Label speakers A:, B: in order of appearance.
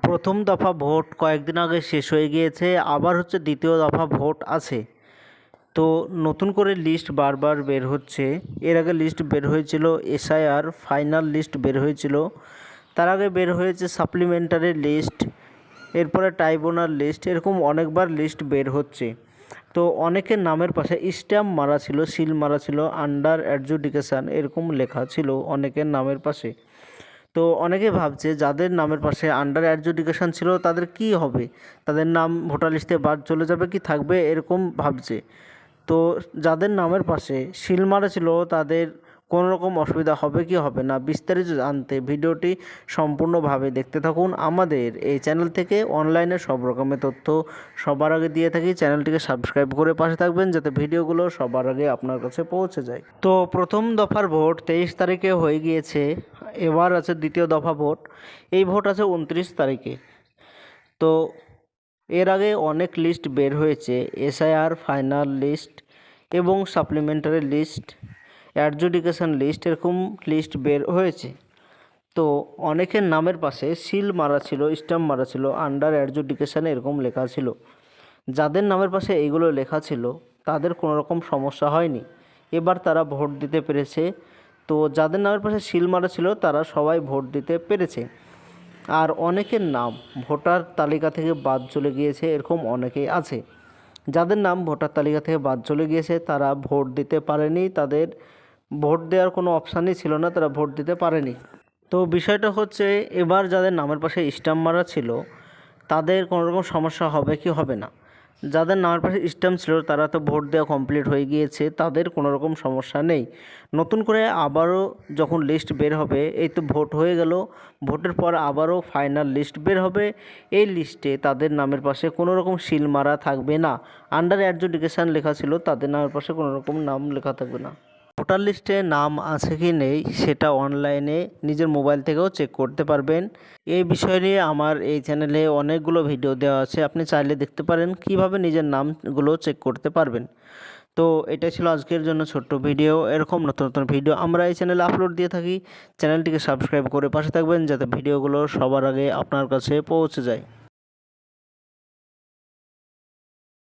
A: প্রথম দফা ভোট কয়েকদিন আগে শেষ হয়ে গিয়েছে, আবার দ্বিতীয় দফা ভোট আছে। তো নতুন করে লিস্ট বারবার বের হচ্ছে। এর আগে লিস্ট বের হয়েছিল এসআইআর ফাইনাল লিস্ট বের হয়েছিল, তার আগে বের হয়েছে সাপ্লিমেন্টারি লিস্ট, এরপরে ট্রাইব্যুনাল লিস্ট, এরকম অনেকবার লিস্ট বের হচ্ছে। তো অনেকের নামের পাশে স্ট্যাম্প মারা ছিল, সিল মারা ছিল, আন্ডার অ্যাডজুডিকেশান এরকম লেখা ছিল অনেকের নামের পাশে। তো অনেকে ভাবছে যাদের নামের পাশে আন্ডার অ্যাডজুডিকেশান ছিল তাদের কি হবে, তাদের নাম ভোটার লিস্টে বাদ চলে যাবে কি থাকবে, এরকম ভাবছে। তো যাদের নামের পাশে সিল মারা ছিল তাদের কোনো রকম অসুবিধা হবে কি হবে না, বিস্তারিত জানতে ভিডিওটি সম্পূর্ণভাবে দেখতে থাকুন। আমাদের এই চ্যানেল থেকে অনলাইনে সব রকমের তথ্য সবার আগে দিয়ে থাকি। চ্যানেলটিকে সাবস্ক্রাইব করে পাশে থাকবেন যাতে ভিডিওগুলো সবার আগে আপনার কাছে পৌঁছে যায়। তো প্রথম দফার ভোট 23 তারিখে হয়ে গিয়েছে, এবার আছে দ্বিতীয় দফা ভোট। এই ভোট আছে 29 তারিখে। তো এর আগে অনেক লিস্ট বের হয়েছে, এসআইআর ফাইনাল লিস্ট এবং সাপ্লিমেন্টারি লিস্ট, অ্যাডজুডিকেশান লিস্ট, এরকম লিস্ট বের হয়েছে। তো অনেকের নামের পাশে সিল মারা ছিল, স্ট্যাম্প মারা ছিল, আন্ডার অ্যাডজুডিকেশান এরকম লেখা ছিল। যাদের নামের পাশে এইগুলো লেখা ছিল তাদের কোনো রকম সমস্যা হয়নি, এবার তারা ভোট দিতে পেরেছে। তো যাদের নামের পাশে সিল মারা ছিল তারা সবাই ভোট দিতে পেরেছে। আর অনেকের নাম ভোটার তালিকা থেকে বাদ চলে গিয়েছে, এরকম অনেকেই আছে। যাদের নাম ভোটার তালিকা থেকে বাদ চলে গিয়েছে তারা ভোট দিতে পারেনি, তাদের ভোট দেওয়ার কোনো অপশানই ছিল না, তারা ভোট দিতে পারেনি। তো বিষয়টা এবার যাদের নামের পাশে স্ট্যাম্প মারা ছিল তাদের কোনো রকম সমস্যা হবে কি হবে না। যাদের নামের পাশে স্ট্যাম্প ছিল তারা তো ভোট দেওয়া কমপ্লিট হয়ে গিয়েছে, তাদের কোনো রকম সমস্যা নেই। নতুন করে আবারও যখন লিস্ট বের হবে, এই তো ভোট হয়ে গেল, ভোটের পর আবারও ফাইনাল লিস্ট বের হবে। এই লিস্টে তাদের নামের পাশে কোনো রকম সিল মারা থাকবে না, আন্ডার অ্যাডজুডিকেশান লেখা ছিল তাদের নামের পাশে কোনো রকম নাম লেখা থাকবে না। ভোটার লিস্টে নাম আছে কি নেই সেটা অনলাইনে নিজের মোবাইল থেকেও চেক করতে পারবেন। এই বিষয় নিয়ে আমার এই চ্যানেলে অনেকগুলো ভিডিও দেওয়া আছে, আপনি চাইলে দেখতে পারেন কিভাবে নিজের নামগুলো চেক করতে পারবেন। তো এটা ছিল আজকের জন্য ছোট্ট ভিডিও। এরকম নতুন নতুন ভিডিও আমরা এই চ্যানেলে আপলোড দিয়ে থাকি। চ্যানেলটিকে সাবস্ক্রাইব করে পাশে থাকবেন যাতে ভিডিওগুলো সবার আগে আপনার কাছে পৌঁছে যায়।